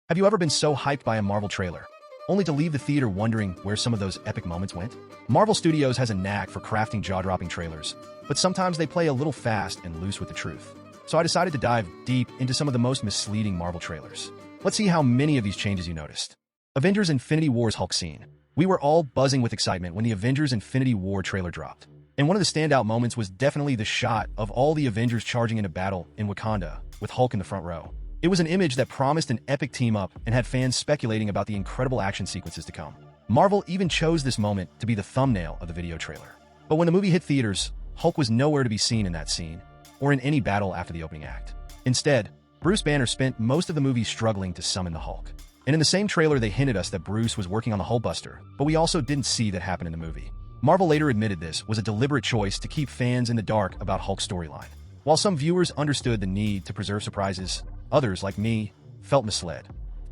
Have you ever been so hyped by a Marvel trailer, only to leave the theater wondering where some of those epic moments went? Marvel Studios has a knack for crafting jaw-dropping trailers, but sometimes they play a little fast and loose with the truth. So I decided to dive deep into some of the most misleading Marvel trailers. Let's see how many of these changes you noticed. Avengers Infinity War's Hulk scene. We were all buzzing with excitement when the Avengers Infinity War trailer dropped. And one of the standout moments was definitely the shot of all the Avengers charging into battle in Wakanda, with Hulk in the front row. It was an image that promised an epic team-up and had fans speculating about the incredible action sequences to come. Marvel even chose this moment to be the thumbnail of the video trailer. But when the movie hit theaters, Hulk was nowhere to be seen in that scene, or in any battle after the opening act. Instead, Bruce Banner spent most of the movie struggling to summon the Hulk. And in the same trailer, they hinted us that Bruce was working on the Hulkbuster, but we also didn't see that happen in the movie. Marvel later admitted this was a deliberate choice to keep fans in the dark about Hulk's storyline. While some viewers understood the need to preserve surprises, others, like me, felt misled.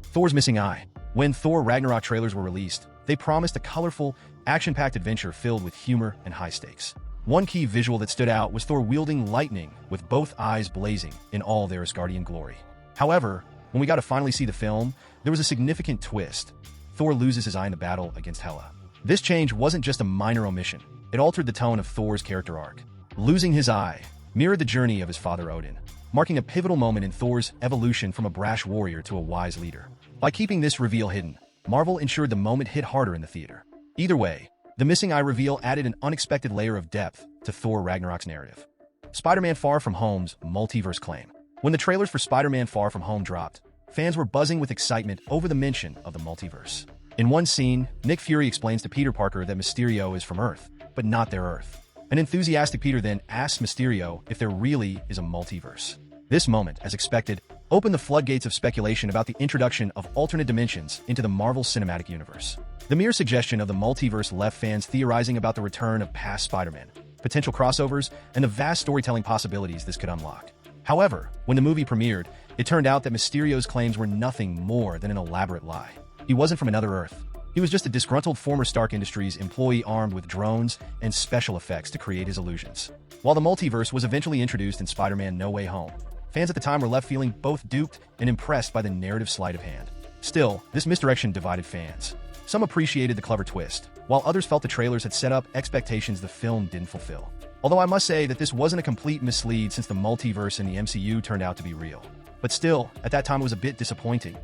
Thor's missing eye. When Thor Ragnarok trailers were released, they promised a colorful, action-packed adventure filled with humor and high stakes. One key visual that stood out was Thor wielding lightning with both eyes blazing in all their Asgardian glory. However, when we got to finally see the film, there was a significant twist. Thor loses his eye in the battle against Hela. This change wasn't just a minor omission. It altered the tone of Thor's character arc. Losing his eye mirrored the journey of his father Odin, marking a pivotal moment in Thor's evolution from a brash warrior to a wise leader. By keeping this reveal hidden, Marvel ensured the moment hit harder in the theater. Either way, the missing eye reveal added an unexpected layer of depth to Thor Ragnarok's narrative. Spider-Man Far From Home's Multiverse claim. When the trailers for Spider-Man Far From Home dropped, fans were buzzing with excitement over the mention of the multiverse. In one scene, Nick Fury explains to Peter Parker that Mysterio is from Earth, but not their Earth. An enthusiastic Peter then asks Mysterio if there really is a multiverse. This moment, as expected, opened the floodgates of speculation about the introduction of alternate dimensions into the Marvel Cinematic Universe. The mere suggestion of the multiverse left fans theorizing about the return of past Spider-Man, potential crossovers, and the vast storytelling possibilities this could unlock. However, when the movie premiered, it turned out that Mysterio's claims were nothing more than an elaborate lie. He wasn't from another Earth. He was just a disgruntled former Stark Industries employee armed with drones and special effects to create his illusions. While the multiverse was eventually introduced in Spider-Man No Way Home, fans at the time were left feeling both duped and impressed by the narrative sleight of hand. Still, this misdirection divided fans. Some appreciated the clever twist, while others felt the trailers had set up expectations the film didn't fulfill. Although I must say that this wasn't a complete mislead since the multiverse in the MCU turned out to be real. But still, at that time it was a bit disappointing.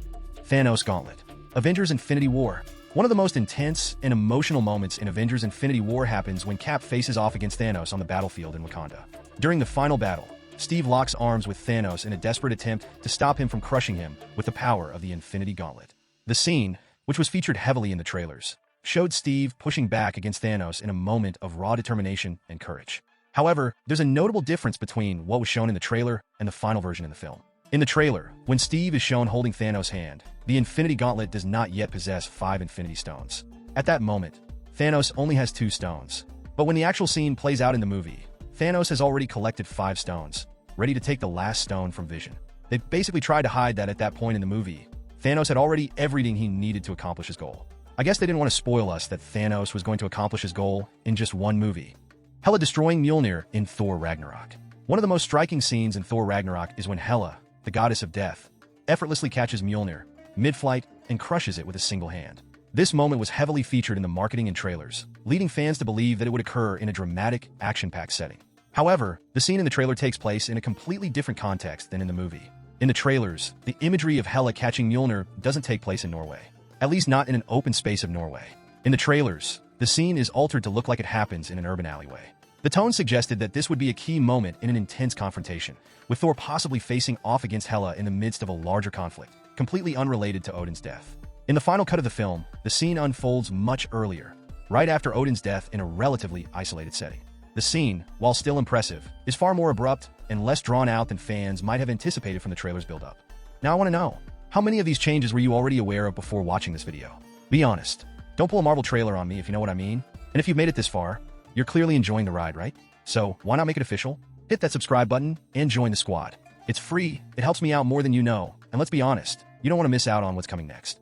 Thanos Gauntlet. Avengers Infinity War. One of the most intense and emotional moments in Avengers Infinity War happens when Cap faces off against Thanos on the battlefield in Wakanda. During the final battle, Steve locks arms with Thanos in a desperate attempt to stop him from crushing him with the power of the Infinity Gauntlet. The scene, which was featured heavily in the trailers, showed Steve pushing back against Thanos in a moment of raw determination and courage. However, there's a notable difference between what was shown in the trailer and the final version in the film. In the trailer, when Steve is shown holding Thanos' hand, the Infinity Gauntlet does not yet possess 5 Infinity Stones. At that moment, Thanos only has 2 stones. But when the actual scene plays out in the movie, Thanos has already collected 5 stones, ready to take the last stone from Vision. They basically tried to hide that at that point in the movie, Thanos had already everything he needed to accomplish his goal. I guess they didn't want to spoil us that Thanos was going to accomplish his goal in just one movie. Hela destroying Mjolnir in Thor Ragnarok. One of the most striking scenes in Thor Ragnarok is when Hela, the goddess of death, effortlessly catches Mjolnir mid-flight and crushes it with a single hand. This moment was heavily featured in the marketing and trailers, leading fans to believe that it would occur in a dramatic, action-packed setting. However, the scene in the trailer takes place in a completely different context than in the movie. In the trailers, the imagery of Hela catching Mjolnir doesn't take place in Norway, at least not in an open space of Norway. In the trailers, the scene is altered to look like it happens in an urban alleyway. The tone suggested that this would be a key moment in an intense confrontation, with Thor possibly facing off against Hela in the midst of a larger conflict, completely unrelated to Odin's death. In the final cut of the film, the scene unfolds much earlier, right after Odin's death in a relatively isolated setting. The scene, while still impressive, is far more abrupt and less drawn out than fans might have anticipated from the trailer's build-up. Now I want to know, how many of these changes were you already aware of before watching this video? Be honest. Don't pull a Marvel trailer on me if you know what I mean. And if you've made it this far, you're clearly enjoying the ride, right? So why not make it official? Hit that subscribe button and join the squad. It's free, it helps me out more than you know, and let's be honest, you don't want to miss out on what's coming next.